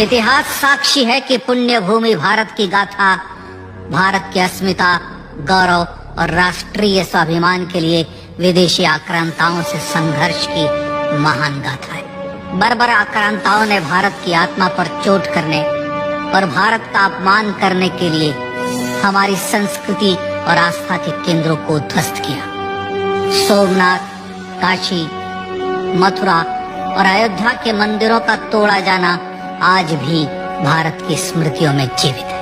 इतिहास साक्षी है कि पुण्य भूमि भारत की गाथा भारत की अस्मिता, गौरव और राष्ट्रीय स्वाभिमान के लिए विदेशी आक्रांताओं से संघर्ष की महान गाथा है। बर्बर आक्रांताओं ने भारत की आत्मा पर चोट करने और भारत का अपमान करने के लिए हमारी संस्कृति और आस्था के केंद्रों को ध्वस्त किया। सोमनाथ, काशी, मथुरा और अयोध्या के मंदिरों का तोड़ा जाना आज भी भारत की स्मृतियों में जीवित है।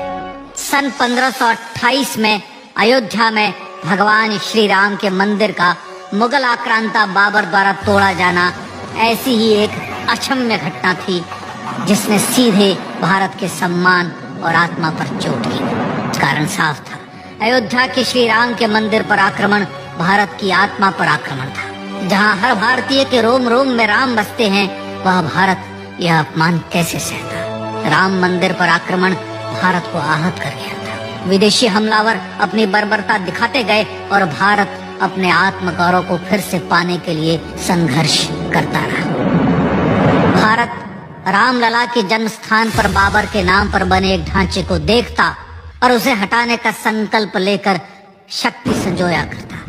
सन 1528 में अयोध्या में भगवान श्री राम के मंदिर का मुगल आक्रांता बाबर द्वारा तोड़ा जाना ऐसी ही एक अक्षम्य घटना थी जिसने सीधे भारत के सम्मान और आत्मा पर चोट की। कारण साफ था, अयोध्या के श्री राम के मंदिर पर आक्रमण भारत की आत्मा पर आक्रमण था। जहां हर भारतीय के रोम रोम में राम बसते हैं, वह भारत यह अपमान कैसे सहता। राम मंदिर पर आक्रमण भारत को आहत कर गया था। विदेशी हमलावर अपनी बर्बरता दिखाते गए और भारत अपने आत्मगौरव को फिर से पाने के लिए संघर्ष करता रहा। भारत रामलला के जन्म स्थान पर बाबर के नाम पर बने एक ढांचे को देखता और उसे हटाने का संकल्प लेकर शक्ति संजोया करता।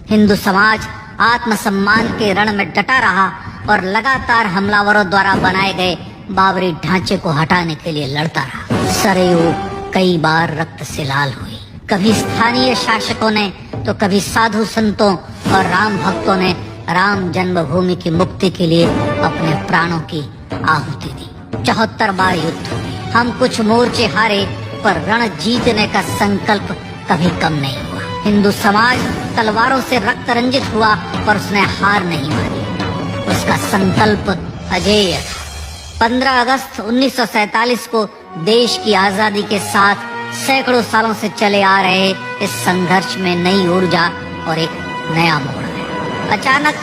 हिंदू समाज आत्मसम्मान के रण में डटा रहा और लगातार हमलावरों द्वारा बनाए गए बाबरी ढांचे को हटाने के लिए लड़ता रहा। सरयू कई बार रक्त से लाल हुई। कभी स्थानीय शासकों ने तो कभी साधु संतों और राम भक्तों ने राम जन्मभूमि की मुक्ति के लिए अपने प्राणों की आहुति दी। 74 बार युद्ध हुए। हम कुछ मोर्चे हारे, पर रण जीतने का संकल्प कभी कम नहीं हुआ। हिंदू समाज तलवारों से रक्त रंजित हुआ, पर उसने हार नहीं मानी। उसका संकल्प अजेय था। 15 अगस्त 1947 को देश की आजादी के साथ सैकड़ों सालों से चले आ रहे इस संघर्ष में नई ऊर्जा और एक नया मोड़ है। अचानक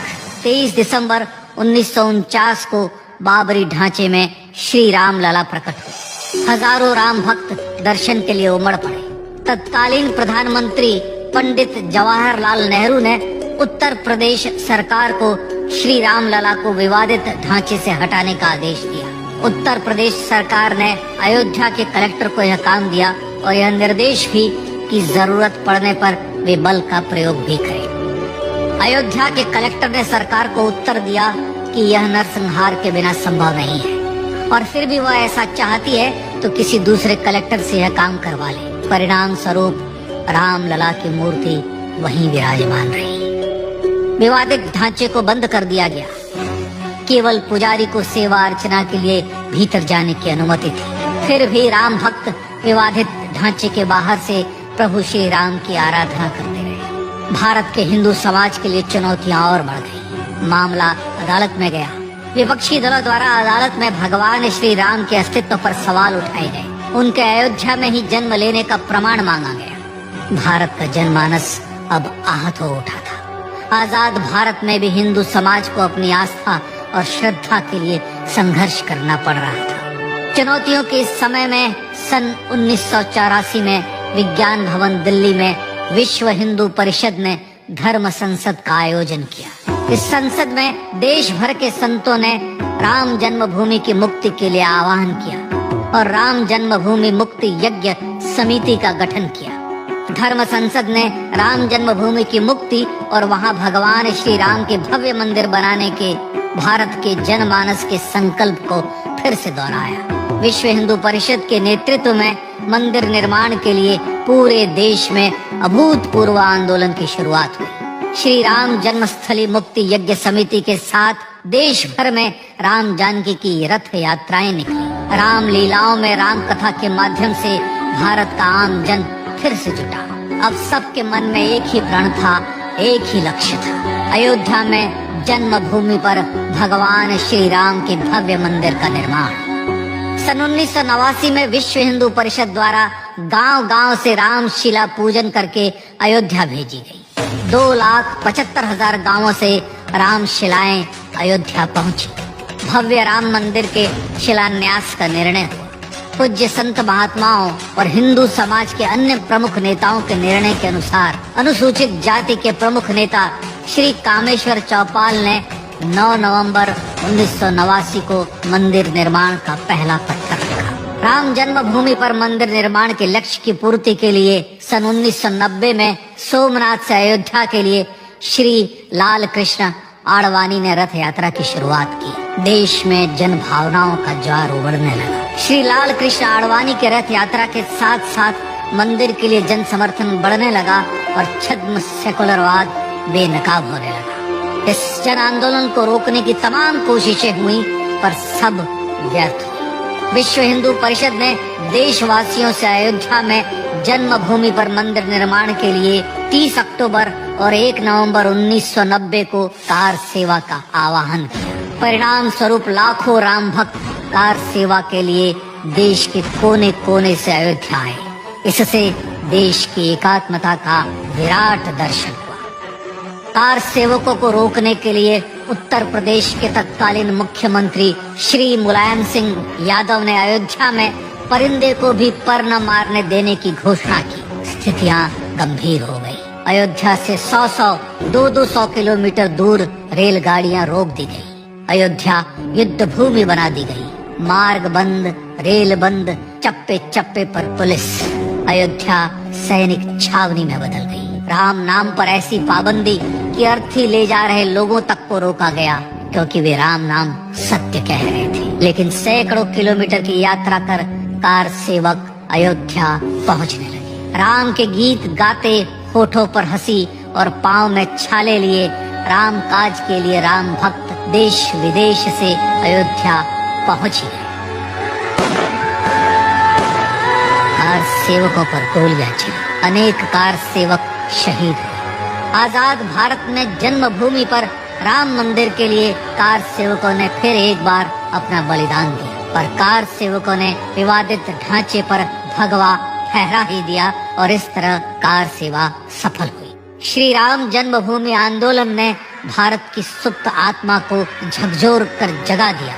23 दिसंबर 1949 को बाबरी ढांचे में श्री राम लला प्रकट हुए। हजारों राम भक्त दर्शन के लिए उमड़ पड़े। तत्कालीन प्रधानमंत्री पंडित जवाहरलाल नेहरू ने उत्तर प्रदेश सरकार को श्री राम लला को विवादित ढांचे से हटाने का आदेश दिया। उत्तर प्रदेश सरकार ने अयोध्या के कलेक्टर को यह काम दिया और यह निर्देश भी कि जरूरत पड़ने पर वे बल का प्रयोग भी करें। अयोध्या के कलेक्टर ने सरकार को उत्तर दिया कि यह नरसंहार के बिना संभव नहीं है, और फिर भी वह ऐसा चाहती है तो किसी दूसरे कलेक्टर से यह काम करवा ले। परिणाम स्वरूप राम लला की मूर्ति वहीं विराजमान रही। विवादित ढांचे को बंद कर दिया गया। केवल पुजारी को सेवा अर्चना के लिए भीतर जाने की अनुमति थी। फिर भी राम भक्त विवादित ढांचे के बाहर से प्रभु श्री राम की आराधना करते रहे। भारत के हिंदू समाज के लिए चुनौतियां और बढ़ गई। मामला अदालत में गया। विपक्षी दलों द्वारा अदालत में भगवान श्री राम के अस्तित्व पर सवाल उठाए गए। उनके अयोध्या में ही जन्म लेने का प्रमाण मांगा गया। भारत का जनमानस अब आहत हो उठा था। आजाद भारत में भी हिंदू समाज को अपनी आस्था और श्रद्धा के लिए संघर्ष करना पड़ रहा था। चुनौतियों के इस समय में सन 1984 में विज्ञान भवन दिल्ली में विश्व हिंदू परिषद ने धर्म संसद का आयोजन किया। इस संसद में देश भर के संतों ने राम जन्मभूमि की मुक्ति के लिए आह्वान किया और राम जन्मभूमि मुक्ति यज्ञ समिति का गठन किया। धर्म संसद ने राम जन्मभूमि की मुक्ति और वहां भगवान श्री राम के भव्य मंदिर बनाने के भारत के जनमानस के संकल्प को फिर से दोहराया। विश्व हिंदू परिषद के नेतृत्व में मंदिर निर्माण के लिए पूरे देश में अभूतपूर्व आंदोलन की शुरुआत हुई। श्री राम जन्मस्थली मुक्ति यज्ञ समिति के साथ देश भर में राम जानकी की रथ यात्राएं निकली। राम लीलाओं में राम कथा के माध्यम से भारत का आम जन फिर से जुटा। अब सबके मन में एक ही प्रण था, एक ही लक्ष्य था। अयोध्या में जन्मभूमि पर भगवान श्री राम के भव्य मंदिर का निर्माण। सन 1989 में विश्व हिंदू परिषद द्वारा गांव-गांव से राम शिला पूजन करके अयोध्या भेजी गई। 2,75,000 गांवों से राम शिलाएं अयोध्या पहुंची। भव्य राम मंदिर के शिलान्यास का निर्णय हुआ। पूज्य संत महात्माओं और हिंदू समाज के अन्य प्रमुख नेताओं के निर्णय के अनुसार अनुसूचित जाति के प्रमुख नेता श्री कामेश्वर चौपाल ने 9 नवंबर 1989 को मंदिर निर्माण का पहला पत्थर रखा। राम जन्मभूमि पर मंदिर निर्माण के लक्ष्य की पूर्ति के लिए सन 1990 में सोमनाथ से अयोध्या के लिए श्री लाल कृष्ण आडवाणी ने रथ यात्रा की शुरुआत की। देश में जन भावनाओं का ज्वार उमड़ने लगा। श्री लाल कृष्ण आडवाणी के रथ यात्रा के साथ साथ मंदिर के लिए जन समर्थन बढ़ने लगा और छद्म सेकुलरवाद बेनकाब होने लगा। इस जन आंदोलन को रोकने की तमाम कोशिशें हुई पर सब व्यर्थ हुई। विश्व हिंदू परिषद ने देशवासियों से अयोध्या में जन्मभूमि पर मंदिर निर्माण के लिए 30 अक्टूबर और 1 नवंबर 1990 को कार सेवा का आह्वान किया। परिणाम स्वरूप लाखों राम भक्त कार सेवा के लिए देश के कोने कोने से अयोध्या आए। इससे देश की एकात्मता का विराट दर्शन हुआ। कार सेवकों को रोकने के लिए उत्तर प्रदेश के तत्कालीन मुख्यमंत्री श्री मुलायम सिंह यादव ने अयोध्या में परिंदे को भी पर न मारने देने की घोषणा की। स्थितियां गंभीर हो गई। अयोध्या से 200 किलोमीटर दूर रेलगाड़ियां रोक दी गई। अयोध्या युद्ध भूमि बना दी गई। मार्ग बंद, रेल बंद, चप्पे चप्पे पर पुलिस। अयोध्या सैनिक छावनी में बदल गई। राम नाम पर ऐसी पाबंदी कि अर्थी ले जा रहे लोगों तक को रोका गया क्योंकि वे राम नाम सत्य कह रहे थे। लेकिन सैकड़ों किलोमीटर की यात्रा कर कार सेवक अयोध्या पहुंचने लगे। राम के गीत गाते, होठों पर हंसी और पांव में छाले लिए राम काज के लिए राम भक्त देश विदेश से अयोध्या पहुंच गए। कार सेवकों पर गोलियां चली। अनेक कार सेवक शहीद हुए। आजाद भारत में जन्मभूमि पर राम मंदिर के लिए कार सेवकों ने फिर एक बार अपना बलिदान दिया, पर कार सेवकों ने विवादित ढांचे पर भगवा फहरा ही दिया और इस तरह कार सेवा सफल हुई। श्री राम जन्मभूमि आंदोलन ने भारत की सुप्त आत्मा को झकझोर कर जगा दिया।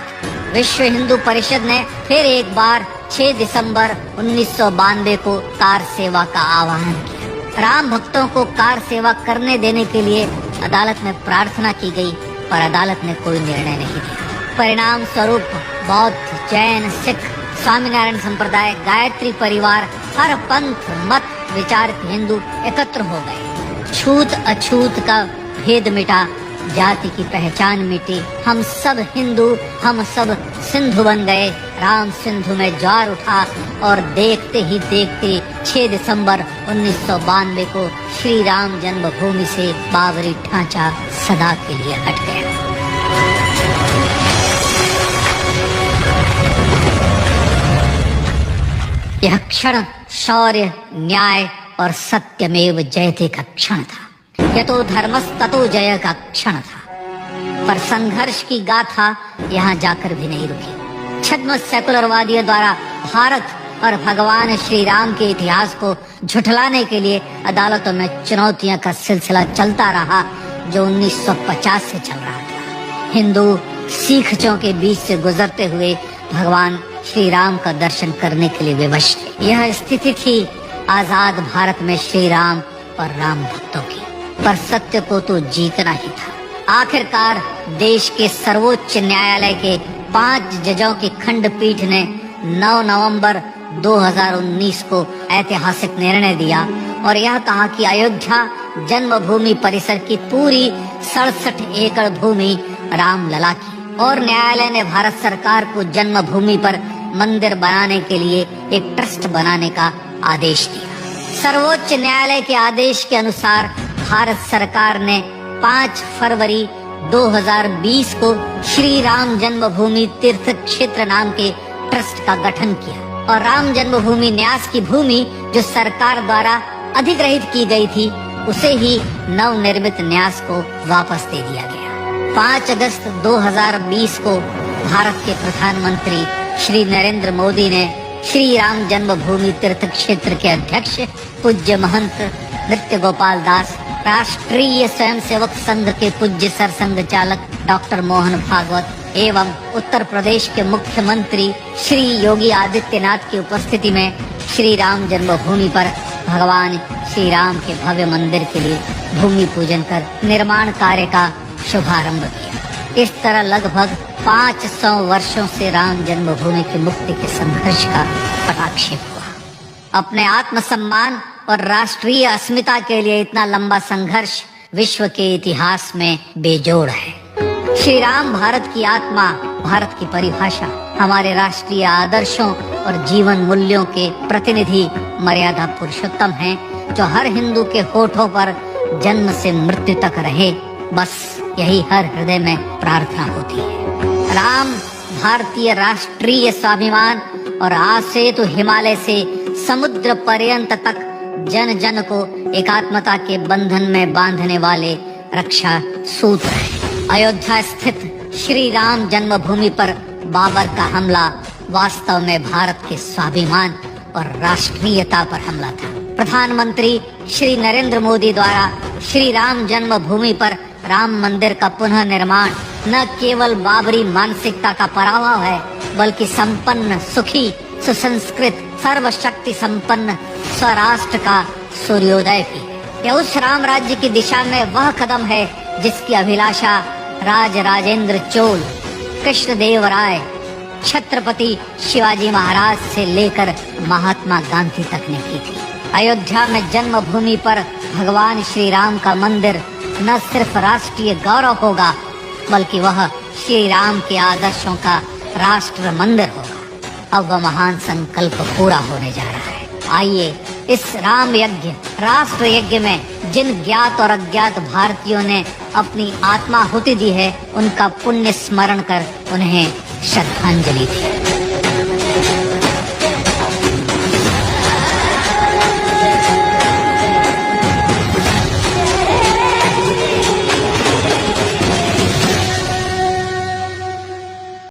विश्व हिंदू परिषद ने फिर एक बार 6 दिसंबर 1992 को कार सेवा का आह्वान किया। राम भक्तों को कार सेवा करने देने के लिए अदालत में प्रार्थना की गई, पर अदालत ने कोई निर्णय नहीं दिया। परिणाम स्वरूप बौद्ध, जैन, सिख, स्वामीनारायण संप्रदाय, गायत्री परिवार, हर पंथ मत विचार हिंदू एकत्र हो गए। छूत अछूत का भेद मिटा, जाति की पहचान मिटी। हम सब हिंदू, हम सब सिंधु बन गए। राम सिंधु में ज्वार उठा और देखते ही देखते 6 दिसंबर 1992 को श्री राम जन्मभूमि से बाबरी ढांचा सदा के लिए हट गया। यह क्षण शौर्य, न्याय और सत्यमेव जयते का क्षण था। यतो धर्मस्ततो जय का क्षण था। पर संघर्ष की गाथा यहाँ जाकर भी नहीं रुकी। छद्म सेकुलरवादियों द्वारा भारत और भगवान श्री राम के इतिहास को झुठलाने के लिए अदालतों में चुनौतियां का सिलसिला चलता रहा, जो 1950 से चल रहा था। हिंदू सिखों के बीच से गुजरते हुए भगवान श्री राम का दर्शन करने के लिए विवश थे। यह स्थिति थी आजाद भारत में श्री राम और राम भक्तों की। पर सत्य को तो जीतना ही था। आखिरकार देश के सर्वोच्च न्यायालय के 5 जजों की खंडपीठ ने 9 नवंबर 2019 को ऐतिहासिक निर्णय दिया और यह कहा कि अयोध्या जन्मभूमि परिसर की पूरी 67 एकड़ भूमि रामलला की। और न्यायालय ने भारत सरकार को जन्मभूमि पर मंदिर बनाने के लिए एक ट्रस्ट बनाने का आदेश दिया। सर्वोच्च न्यायालय के आदेश के अनुसार भारत सरकार ने 5 फरवरी 2020 को श्री राम जन्मभूमि तीर्थ क्षेत्र नाम के ट्रस्ट का गठन किया और राम जन्मभूमि न्यास की भूमि जो सरकार द्वारा अधिग्रहित की गई थी उसे ही नवनिर्मित न्यास को वापस दे दिया गया। 5 अगस्त 2020 को भारत के प्रधानमंत्री श्री नरेंद्र मोदी ने श्री राम जन्मभूमि तीर्थ क्षेत्र के अध्यक्ष पूज्य महंत नृत्य गोपाल दास, राष्ट्रीय स्वयंसेवक संघ के पूज्य सरसंघ चालक डॉक्टर मोहन भागवत एवं उत्तर प्रदेश के मुख्यमंत्री श्री योगी आदित्यनाथ की उपस्थिति में श्री राम जन्मभूमि पर भगवान श्री राम के भव्य मंदिर के लिए भूमि पूजन कर निर्माण कार्य का शुभारंभ किया। इस तरह लगभग 500 वर्षों से राम जन्मभूमि की मुक्ति के संघर्ष का पटाक्षेप हुआ। अपने आत्मसम्मान और राष्ट्रीय अस्मिता के लिए इतना लंबा संघर्ष विश्व के इतिहास में बेजोड़ है। श्री राम भारत की आत्मा, भारत की परिभाषा, हमारे राष्ट्रीय आदर्शों और जीवन मूल्यों के प्रतिनिधि, मर्यादा पुरुषोत्तम हैं, जो हर हिंदू के होठों पर जन्म से मृत्यु तक रहे। बस यही हर हृदय में प्रार्थना होती है। राम भारतीय राष्ट्रीय स्वाभिमान और आसेतु हिमालय से समुद्र पर्यंत तक जन जन को एकात्मता के बंधन में बांधने वाले रक्षा सूत्र है। अयोध्या स्थित श्री राम जन्मभूमि पर बाबर का हमला वास्तव में भारत के स्वाभिमान और राष्ट्रीयता पर हमला था। प्रधानमंत्री श्री नरेंद्र मोदी द्वारा श्री राम जन्मभूमि पर राम मंदिर का पुनः निर्माण न केवल बाबरी मानसिकता का पराभव है, बल्कि संपन्न, सुखी, सुसंस्कृत, सर्वशक्ति संपन्न स्वराष्ट्र का सूर्योदय भी है। यह उस राम राज्य की दिशा में वह कदम है जिसकी अभिलाषा राज राजेंद्र चोल, कृष्णदेव राय, छत्रपति शिवाजी महाराज से लेकर महात्मा गांधी तक ने की थी। अयोध्या में जन्मभूमि पर भगवान श्री राम का मंदिर न सिर्फ राष्ट्रीय गौरव होगा, बल्कि वह श्री राम के आदर्शों का राष्ट्र मंदिर होगा। अब वह महान संकल्प पूरा होने जा रहा है। आइए इस राम यज्ञ, राष्ट्र यज्ञ में जिन ज्ञात और अज्ञात भारतीयों ने अपनी आत्माहुति दी है, उनका पुण्य स्मरण कर उन्हें श्रद्धांजलि दी।